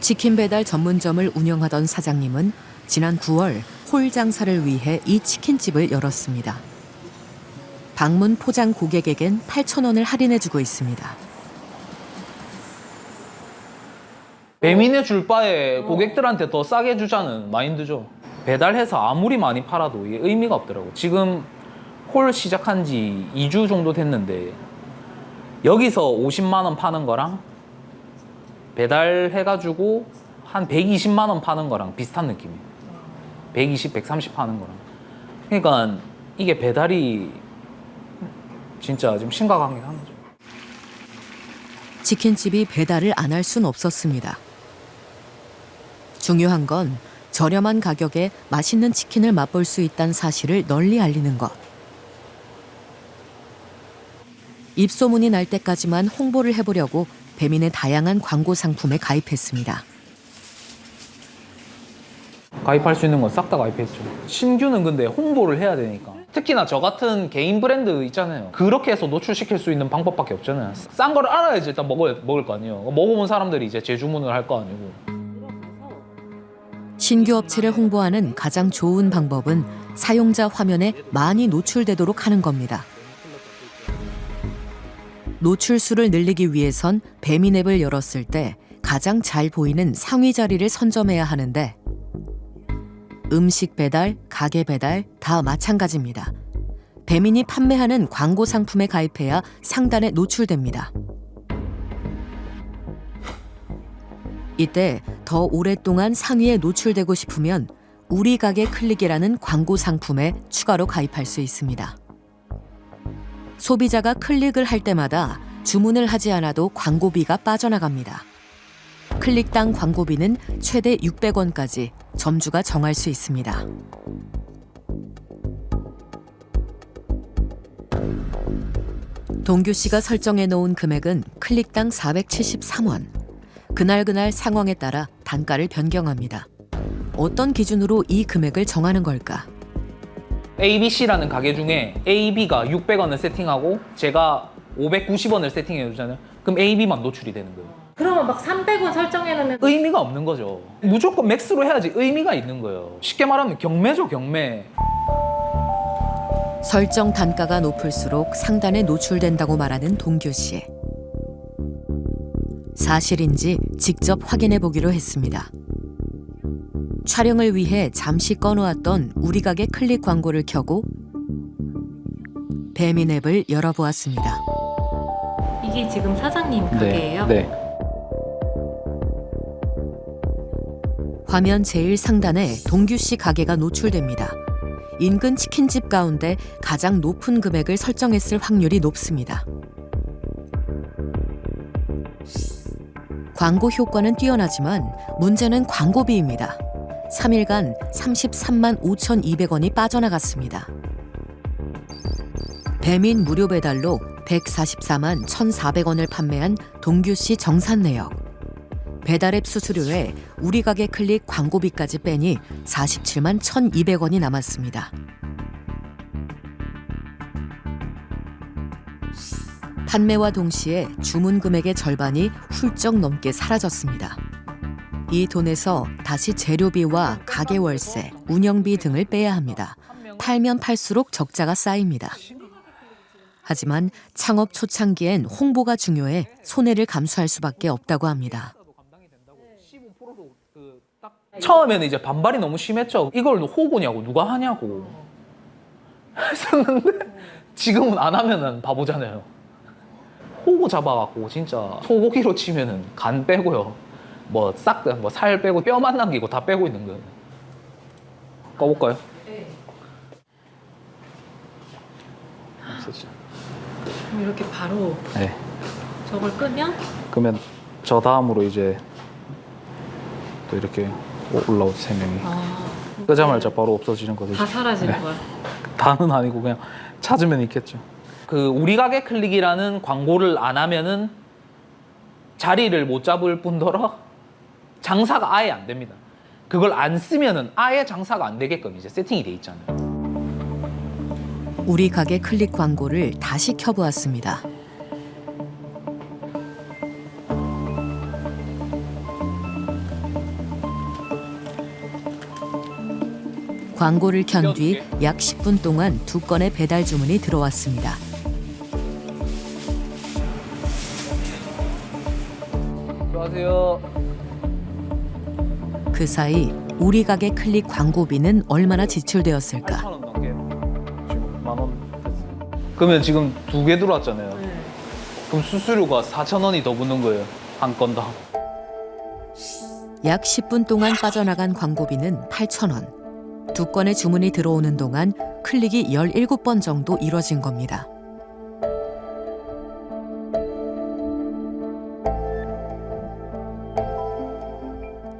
치킨 배달 전문점을 운영하던 사장님은 지난 9월 홀 장사를 위해 이 치킨집을 열었습니다. 방문 포장 고객에겐 8,000원을 할인해주고 있습니다. 배민에 줄 바에 고객들한테 더 싸게 주자는 마인드죠. 배달해서 아무리 많이 팔아도 이게 의미가 없더라고. 지금 홀 시작한 지 2주 정도 됐는데 여기서 50만 원 파는 거랑 배달해가지고 한 120만 원 파는 거랑 비슷한 느낌이에요. 120, 130 파는 거랑. 그러니까 이게 배달이 진짜 좀 심각하긴 한 거죠. 치킨집이 배달을 안 할 순 없었습니다. 중요한 건 저렴한 가격에 맛있는 치킨을 맛볼 수 있다는 사실을 널리 알리는 것. 입소문이 날 때까지만 홍보를 해보려고 배민의 다양한 광고 상품에 가입했습니다. 가입할 수 있는 건 싹 다 가입했죠. 신규는 근데 홍보를 해야 되니까. 특히나 저 같은 개인 브랜드 있잖아요. 그렇게 해서 노출시킬 수 있는 방법밖에 없잖아요. 싼 거를 알아야지 일단 먹을 거 아니에요. 먹어본 사람들이 이제 재주문을 할 거 아니고. 신규 업체를 홍보하는 가장 좋은 방법은 사용자 화면에 많이 노출되도록 하는 겁니다. 노출수를 늘리기 위해선 배민 앱을 열었을 때 가장 잘 보이는 상위 자리를 선점해야 하는데 음식 배달, 가게 배달 다 마찬가지입니다. 배민이 판매하는 광고 상품에 가입해야 상단에 노출됩니다. 이때 더 오랫동안 상위에 노출되고 싶으면 우리 가게 클릭이라는 광고 상품에 추가로 가입할 수 있습니다. 소비자가 클릭을 할 때마다 주문을 하지 않아도 광고비가 빠져나갑니다. 클릭당 광고비는 최대 600원까지 점주가 정할 수 있습니다. 동규 씨가 설정해 놓은 금액은 클릭당 473원. 그날 상황에 따라 단가를 변경합니다. 어떤 기준으로 이 금액을 정하는 걸까? ABC라는 가게 중에 AB가 600원을 세팅하고 제가 590원을 세팅해 주잖아요. 그럼 AB만 노출이 되는 거예요. 그러면 막 300원 설정해놓으면 의미가 없는 거죠. 무조건 맥스로 해야지 의미가 있는 거예요. 쉽게 말하면 경매죠, 경매. 설정 단가가 높을수록 상단에 노출된다고 말하는 동규 씨. 사실인지 직접 확인해 보기로 했습니다. 촬영을 위해 잠시 꺼놓았던 우리 가게 클릭 광고를 켜고 배민 앱을 열어보았습니다. 이게 지금 사장님 가게예요? 네. 화면 제일 상단에 동규 씨 가게가 노출됩니다. 인근 치킨집 가운데 가장 높은 금액을 설정했을 확률이 높습니다. 광고 효과는 뛰어나지만 문제는 광고비입니다. 3일간 33만 5,200원이 빠져나갔습니다. 배민 무료 배달로 144만 1,400원을 판매한 동규 씨 정산 내역. 배달앱 수수료에 우리 가게 클릭 광고비까지 빼니 47만 1,200원이 남았습니다. 판매와 동시에 주문 금액의 절반이 훌쩍 넘게 사라졌습니다. 이 돈에서 다시 재료비와 가게 월세, 운영비 등을 빼야 합니다. 팔면 팔수록 적자가 쌓입니다. 하지만 창업 초창기엔 홍보가 중요해 손해를 감수할 수밖에 없다고 합니다. 처음에는 이제 반발이 너무 심했죠. 이걸 호구냐고 누가 하냐고 했었는데 지금은 안 하면은 바보잖아요. 호구 잡아갖고 진짜 소고기로 치면은 간 빼고요. 뭐 싹 뭐 살 빼고 뼈만 남기고 다 빼고 있는 거예요. 꺼볼까요? 네. 없어지죠. 그럼 이렇게 바로 네. 저걸 끄면 그러면 저 다음으로 이제 또 이렇게 올라오죠, 세 명이. 끄자마자 바로 없어지는 거죠. 다 사라지는 거야. 다는 아니고 그냥 찾으면 있겠죠. 그 우리 가게 클릭이라는 광고를 안 하면은 자리를 못 잡을 뿐더러 장사가 아예 안 됩니다. 그걸 안 쓰면은 아예 장사가 안 되게끔 이제 세팅이 돼 있잖아요. 우리 가게 클릭 광고를 다시 켜보았습니다. 광고를 켠 뒤 약 10분 동안 2건의 배달 주문이 들어왔습니다. 안녕하세요. 그 사이 우리 가게 클릭 광고비는 얼마나 지출되었을까? 8,000원 넘게 지금 10,000원 됐어요. 그러면 지금 2개 들어왔잖아요. 네. 그럼 수수료가 4,000원이 더 붙는 거예요. 한 건당. 약 10분 동안 빠져나간 광고비는 8,000원. 2건의 주문이 들어오는 동안 클릭이 17번 정도 이뤄진 겁니다.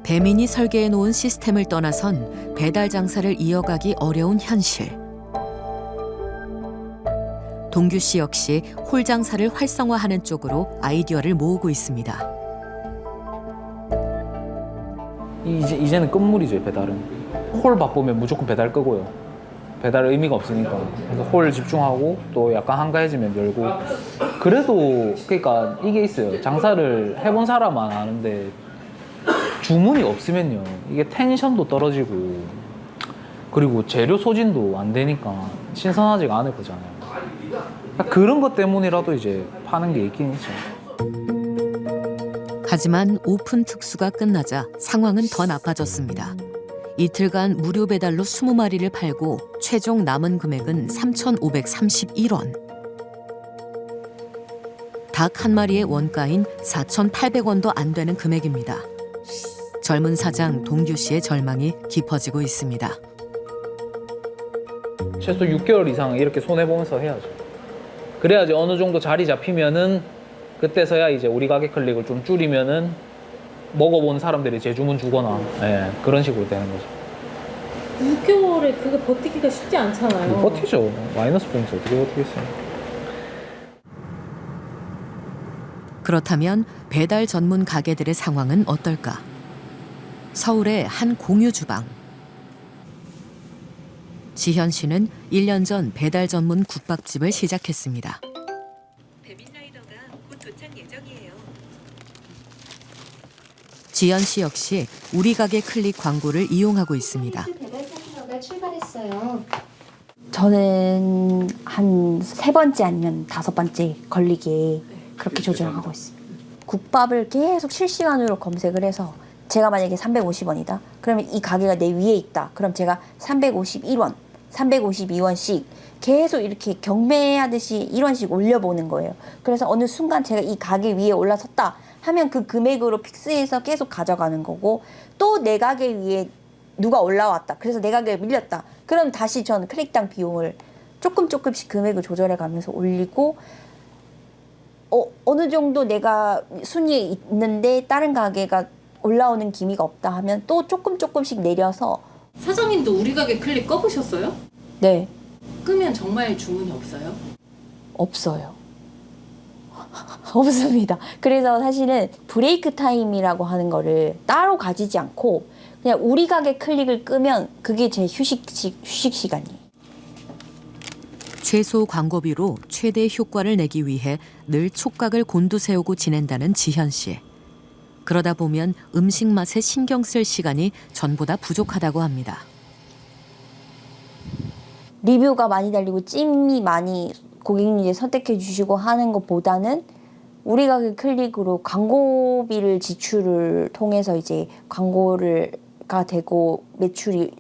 배민이 설계해 놓은 시스템을 떠나선 배달 장사를 이어가기 어려운 현실. 동규 씨 역시 홀 장사를 활성화하는 쪽으로 아이디어를 모으고 있습니다. 이제는 끝물이죠, 배달은. 홀 바쁘면 무조건 배달 끄고요. 배달 의미가 없으니까. 그래서 홀 집중하고 또 약간 한가해지면 열고. 그래도 그러니까 이게 있어요. 장사를 해본 사람은 아는데 주문이 없으면요. 이게 텐션도 떨어지고 그리고 재료 소진도 안 되니까 신선하지가 않을 거잖아요. 그런 것 때문이라도 이제 파는 게 있긴 있죠. 하지만 오픈 특수가 끝나자 상황은 더 나빠졌습니다. 이틀간 무료 배달로 20마리를 팔고 최종 남은 금액은 3,531원. 닭 한 마리의 원가인 4,800원도 안 되는 금액입니다. 젊은 사장 동규 씨의 절망이 깊어지고 있습니다. 최소 6개월 이상 이렇게 손해보면서 해야죠. 그래야지 어느 정도 자리 잡히면은 그때서야 이제 우리 가게 클릭을 좀 줄이면은 먹어본 사람들이 재주문 주거나 그런 식으로 되는 거죠. 6개월에 그게 버티기가 쉽지 않잖아요. 버티죠. 마이너스 보면서 어떻게 버티겠어요. 그렇다면 배달 전문 가게들의 상황은 어떨까? 서울의 한 공유 주방. 지현 씨는 1년 전 배달 전문 국밥집을 시작했습니다. 배민라이더가 곧 도착 예정이에요. 지현 씨 역시 우리 가게 클릭 광고를 이용하고 있습니다. 배달 센터가 출발했어요. 저는 한 3번째 아니면 5번째 걸리게 그렇게 조절하고 있습니다. 국밥을 계속 실시간으로 검색을 해서 제가 만약에 350원이다. 그러면 이 가게가 내 위에 있다. 그럼 제가 351원, 352원씩 계속 이렇게 경매하듯이 1원씩 올려보는 거예요. 그래서 어느 순간 제가 이 가게 위에 올라섰다 하면 그 금액으로 픽스해서 계속 가져가는 거고, 또 내 가게 위에 누가 올라왔다. 그래서 내 가게에 밀렸다. 그럼 다시 저는 클릭당 비용을 조금씩 금액을 조절해 가면서 올리고, 어느 정도 내가 순위에 있는데 다른 가게가 올라오는 기미가 없다 하면 또 조금씩 내려서. 사장님도 우리 가게 클릭 꺼보셨어요? 네. 끄면 정말 주문이 없어요? 없어요. 없습니다. 그래서 사실은 브레이크 타임이라고 하는 거를 따로 가지지 않고 그냥 우리 가게 클릭을 끄면 그게 제 휴식 시간이에요. 최소 광고비로 최대 효과를 내기 위해 늘 촉각을 곤두세우고 지낸다는 지현 씨. 그러다 보면 음식 맛에 신경 쓸 시간이 전보다 부족하다고 합니다. 리뷰가 많이 달리고 찜이 많이 고객님이 선택해 주시고 하는 것보다는 우리 가게 클릭으로 광고비를 지출을 통해서 이제 광고가 되고 매출이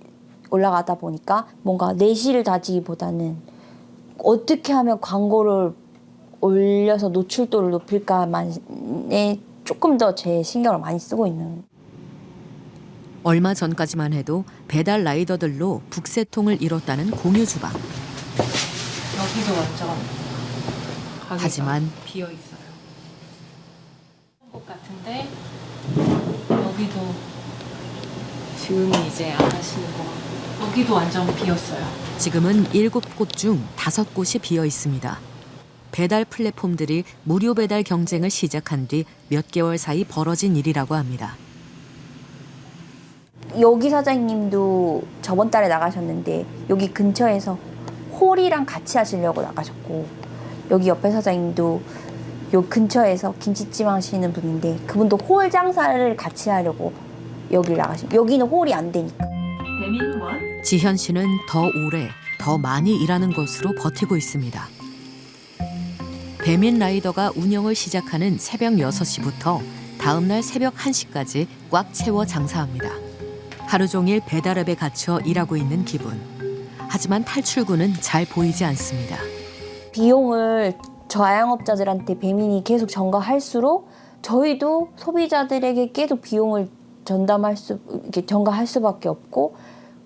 올라가다 보니까 뭔가 내실을 다지기보다는 어떻게 하면 광고를 올려서 노출도를 높일까만에 조금 더 제 신경을 많이 쓰고 있는. 얼마 전까지만 해도 배달 라이더들로 북새통을 이뤘다는 공유 주방. 여기도 완전 가게가 하지만 비어 있어요. 것 같은데 여기도 지금은 이제 안 하시는 거 같고 여기도 완전 비었어요. 지금은 7곳 중 5곳이 비어 있습니다. 배달 플랫폼들이 무료 배달 경쟁을 시작한 뒤 몇 개월 사이 벌어진 일이라고 합니다. 여기 사장님도 저번 달에 나가셨는데 여기 근처에서 홀이랑 같이 하시려고 나가셨고, 여기 옆에 사장님도 요 근처에서 김치찜 하시는 분인데 그분도 홀 장사를 같이 하려고 여기를 나가신. 여기는 홀이 안 되니까. 배민원 지현 씨는 더 오래, 더 많이 일하는 것으로 버티고 있습니다. 배민 라이더가 운영을 시작하는 새벽 6시부터 다음 날 새벽 1시까지 꽉 채워 장사합니다. 하루 종일 배달앱에 갇혀 일하고 있는 기분. 하지만 탈출구는 잘 보이지 않습니다. 비용을 자영업자들한테 배민이 계속 전가할수록 저희도 소비자들에게 계속 비용을 전가할 수밖에 없고,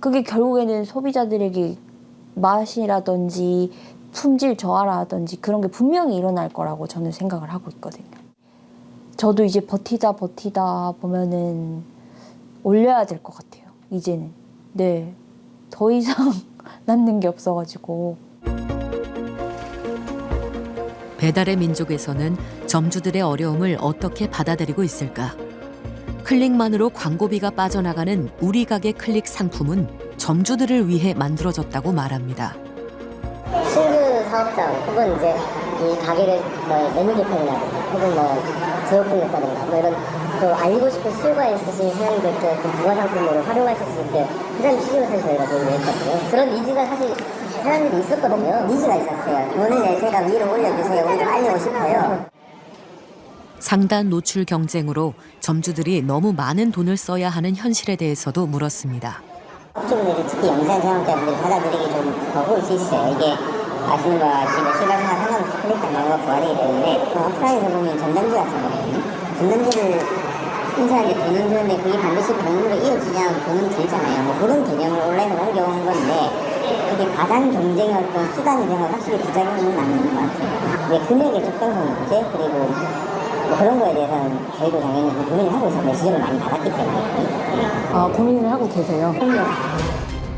그게 결국에는 소비자들에게 맛이라든지 품질 저하라든지 그런 게 분명히 일어날 거라고 저는 생각을 하고 있거든요. 저도 이제 버티다 보면은 올려야 될 것 같아요. 이제는. 네. 더 이상 남는 게 없어가지고. 배달의 민족에서는 점주들의 어려움을 어떻게 받아들이고 있을까? 클릭만으로 광고비가 빠져나가는 우리 가게 클릭 상품은 점주들을 위해 만들어졌다고 말합니다. 신규 사업자 혹은 이제 이 가게를 뭐 메뉴 개편이나 혹은 뭐 재오픈했다든가 뭐 이런 또 알리고 싶은 수요가 있으신 사장님들께 그 부가 상품으로 활용하실 수 있게 그런 취지로 사실 저희가 도움을 했거든요. 그런 니즈가 사실 사장님들이 있었거든요. 니즈가 있었어요. 돈을 제가 위로 올려주세요. 우리 좀 알리고 싶어요. 상단 노출 경쟁으로 점주들이 너무 많은 돈을 써야 하는 현실에 대해서도 물었습니다. 업종들이 특히 영상 경영자분들이 받아들이기 좀 버거울 수 있어요. 이게 아시는 거 아시면 시간상 상관없이 클릭한 방어가 부활이기 때문에 오프라인에서 보면 전단지 같은 거거든요. 전단지를 인쇄하는데 돈은 드는데 그게 반드시 돈으로 이어지냐 돈은 들잖아요. 뭐 그런 개념을 온라인으로 옮겨온 건데 이게 가장 경쟁의 어떤 수단이 되면 확실히 부작용은 남는 것 같아요. 네, 금액의 적정성 문제 그리고 뭐 그런 거에 대해서는 저희도 당연히 고민을 하고 있었는데 지적을 많이 받았기 때문에. 고민을 하고 계세요? 그럼요.